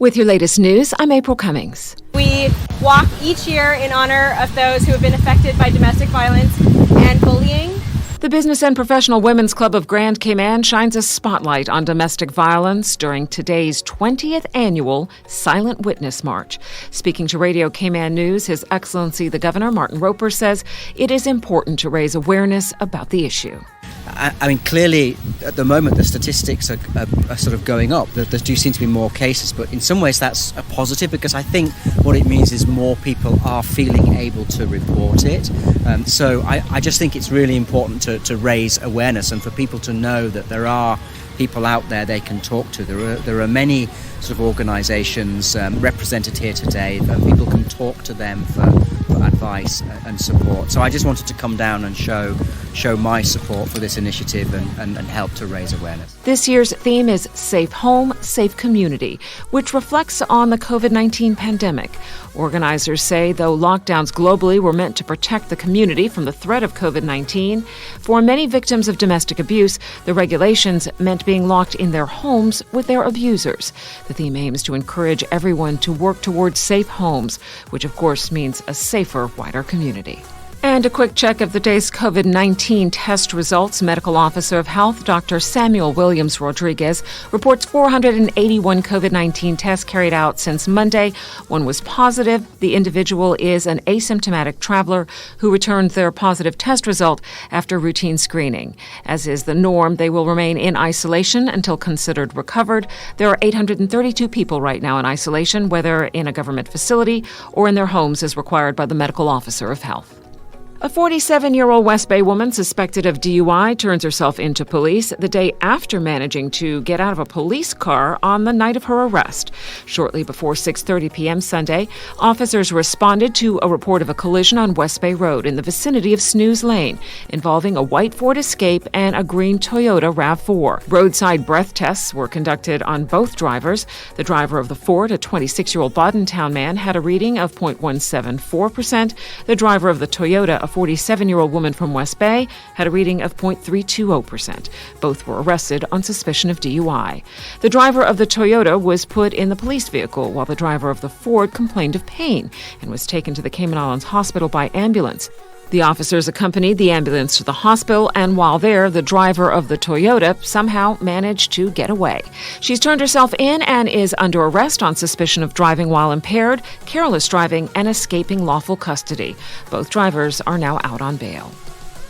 With your latest news, I'm April Cummings. We walk each year in honor of those who have been affected by domestic violence and bullying. The Business and Professional Women's Club of Grand Cayman shines a spotlight on domestic violence during today's 20th annual Silent Witness March. Speaking to Radio Cayman News, His Excellency the Governor, Martin Roper, says it is important to raise awareness about the issue. I mean, clearly, at the moment, the statistics are sort of going up. There do seem to be more cases, but in some ways that's a positive because I think what it means is more people are feeling able to report it. So I just think it's really important to raise awareness and for people to know that there are people out there they can talk to. There are many sort of organisations represented here today that people can talk to them for advice and support. So I just wanted to come down and show my support for this initiative and help to raise awareness. This year's theme is Safe Home, Safe Community, which reflects on the COVID-19 pandemic. Organizers say though lockdowns globally were meant to protect the community from the threat of COVID-19, for many victims of domestic abuse, the regulations meant being locked in their homes with their abusers. The theme aims to encourage everyone to work towards safe homes, which of course means a safer, wider community. And a quick check of the day's COVID-19 test results. Medical Officer of Health, Dr. Samuel Williams Rodriguez, reports 481 COVID-19 tests carried out since Monday. One was positive. The individual is an asymptomatic traveler who returned their positive test result after routine screening. As is the norm, they will remain in isolation until considered recovered. There are 832 people right now in isolation, whether in a government facility or in their homes as required by the Medical Officer of Health. A 47-year-old West Bay woman suspected of DUI turns herself into police the day after managing to get out of a police car on the night of her arrest. Shortly before 6:30 p.m. Sunday, officers responded to a report of a collision on West Bay Road in the vicinity of Snooze Lane involving a white Ford Escape and a green Toyota RAV4. Roadside breath tests were conducted on both drivers. The driver of the Ford, a 26-year-old Boddentown man, had a reading of 0.174%. The driver of the Toyota, a 47-year-old woman from West Bay, had a reading of 0.320%. Both were arrested on suspicion of DUI. The driver of the Toyota was put in the police vehicle, while the driver of the Ford complained of pain and was taken to the Cayman Islands hospital by ambulance. The officers accompanied the ambulance to the hospital, and while there, the driver of the Toyota somehow managed to get away. She's turned herself in and is under arrest on suspicion of driving while impaired, careless driving, and escaping lawful custody. Both drivers are now out on bail.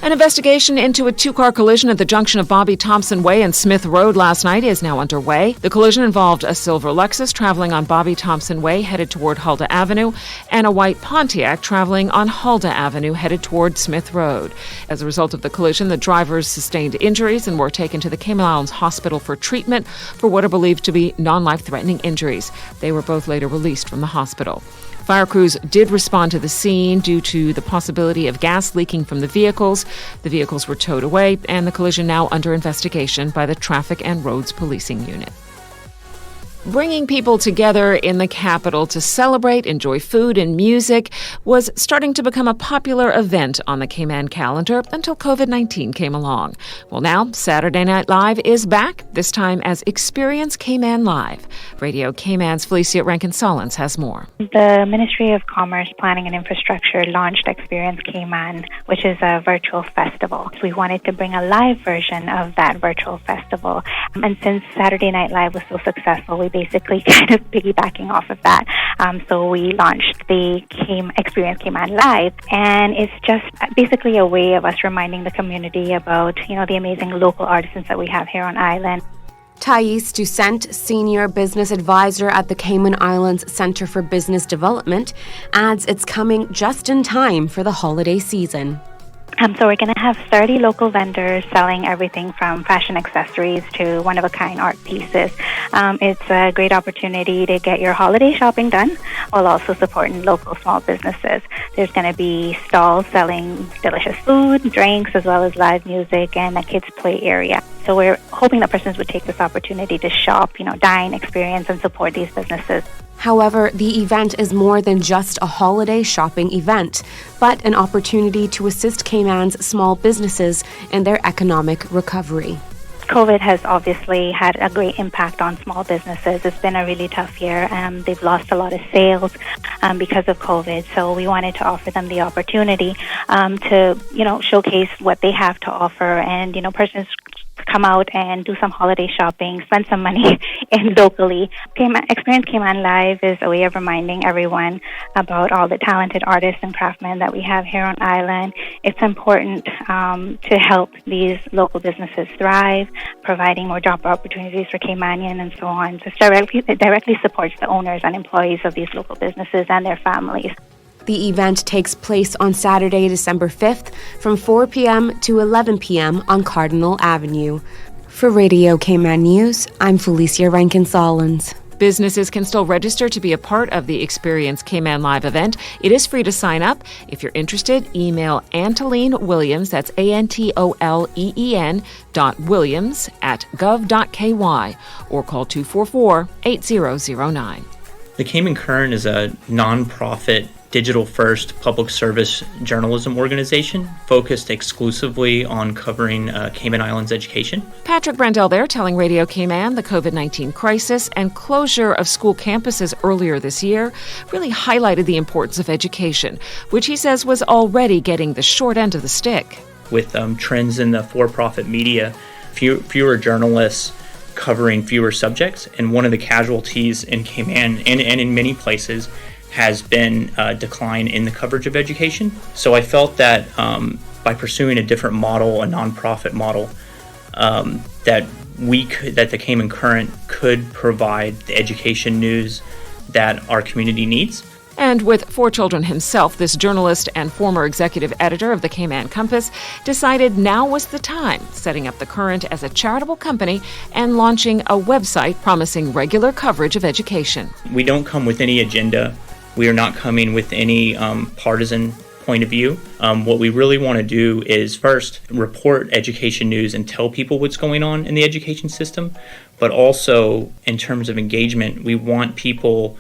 An investigation into a two-car collision at the junction of Bobby Thompson Way and Smith Road last night is now underway. The collision involved a silver Lexus traveling on Bobby Thompson Way headed toward Huldah Avenue and a white Pontiac traveling on Huldah Avenue headed toward Smith Road. As a result of the collision, the drivers sustained injuries and were taken to the Cayman Islands Hospital for treatment for what are believed to be non-life-threatening injuries. They were both later released from the hospital. Fire crews did respond to the scene due to the possibility of gas leaking from the vehicles. The vehicles were towed away, and the collision now under investigation by the Traffic and Roads Policing Unit. Bringing people together in the capital to celebrate, enjoy food and music was starting to become a popular event on the Cayman calendar until COVID-19 came along. Well, now Saturday Night Live is back, this time as Experience Cayman Live. Radio Cayman's Felicia Rankin-Solins has more. The Ministry of Commerce, Planning and Infrastructure launched Experience Cayman, which is a virtual festival. We wanted to bring a live version of that virtual festival. And since Saturday Night Live was so successful, we basically kind of piggybacking off of that. So we launched the Experience Cayman Live, and it's just basically a way of us reminding the community about, the amazing local artisans that we have here on island. Thais Toussaint, Senior Business Advisor at the Cayman Islands Center for Business Development, adds it's coming just in time for the holiday season. So we're going to have 30 local vendors selling everything from fashion accessories to one-of-a-kind art pieces. It's a great opportunity to get your holiday shopping done while also supporting local small businesses. There's going to be stalls selling delicious food, drinks, as well as live music and a kids' play area. So we're hoping that persons would take this opportunity to shop, dine, experience, and support these businesses. However, the event is more than just a holiday shopping event, but an opportunity to assist Cayman's small businesses in their economic recovery. COVID has obviously had a great impact on small businesses. It's been a really tough year. They've lost a lot of sales because of COVID. So we wanted to offer them the opportunity to, showcase what they have to offer, and persons come out and do some holiday shopping, spend some money locally. Experience Cayman Live is a way of reminding everyone about all the talented artists and craftsmen that we have here on island. It's important to help these local businesses thrive, providing more job opportunities for Caymanian and so on. So it directly supports the owners and employees of these local businesses and their families. The event takes place on Saturday, December 5th from 4 p.m. to 11 p.m. on Cardinal Avenue. For Radio Cayman News, I'm Felicia Rankin-Solins. Businesses can still register to be a part of the Experience Cayman Live event. It is free to sign up. If you're interested, email Antoline Williams, that's ANTOLEEN.Williams@gov.ky, or call 244-8009. The Cayman Current is a nonprofit, digital-first public service journalism organization focused exclusively on covering Cayman Islands education. Patrick Brandel there telling Radio Cayman the COVID-19 crisis and closure of school campuses earlier this year really highlighted the importance of education, which he says was already getting the short end of the stick. With trends in the for-profit media, fewer journalists covering fewer subjects, and one of the casualties in Cayman and in many places has been a decline in the coverage of education. So I felt that by pursuing a different model, a nonprofit model, that the Cayman Current could provide the education news that our community needs. And with 4 children himself, this journalist and former executive editor of the Cayman Compass decided now was the time, setting up the Current as a charitable company and launching a website promising regular coverage of education. We don't come with any agenda. We are not coming with any partisan point of view. What we really want to do is first report education news and tell people what's going on in the education system, but also in terms of engagement, we want people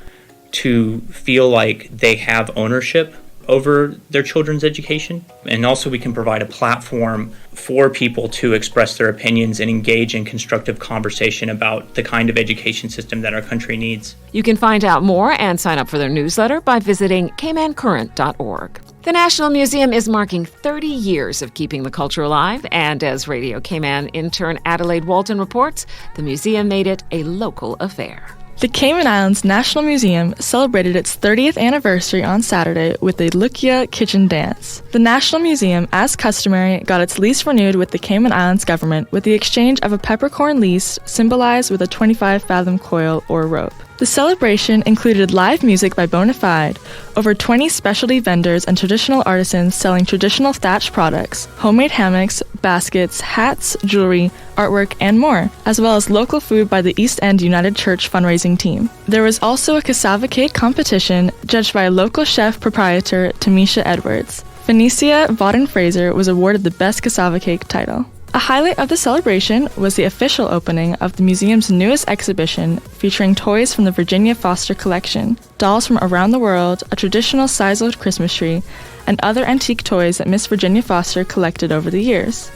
to feel like they have ownership over their children's education. And also we can provide a platform for people to express their opinions and engage in constructive conversation about the kind of education system that our country needs. You can find out more and sign up for their newsletter by visiting caymancurrent.org. The National Museum is marking 30 years of keeping the culture alive, and as Radio Cayman intern Adelaide Walton reports, the museum made it a local affair. The Cayman Islands National Museum celebrated its 30th anniversary on Saturday with a Lukia kitchen dance. The National Museum, as customary, got its lease renewed with the Cayman Islands government with the exchange of a peppercorn lease symbolized with a 25-fathom coil or rope. The celebration included live music by Bonafide, over 20 specialty vendors and traditional artisans selling traditional thatch products, homemade hammocks, baskets, hats, jewelry, artwork, and more, as well as local food by the East End United Church fundraising team. There was also a cassava cake competition judged by a local chef proprietor, Tamisha Edwards. Phoenicia Vaughton-Fraser was awarded the Best Cassava Cake title. A highlight of the celebration was the official opening of the museum's newest exhibition featuring toys from the Virginia Foster collection, dolls from around the world, a traditional size-old Christmas tree, and other antique toys that Miss Virginia Foster collected over the years.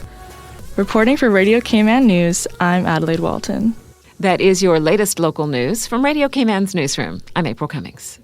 Reporting for Radio Cayman News, I'm Adelaide Walton. That is your latest local news from Radio Cayman's newsroom. I'm April Cummings.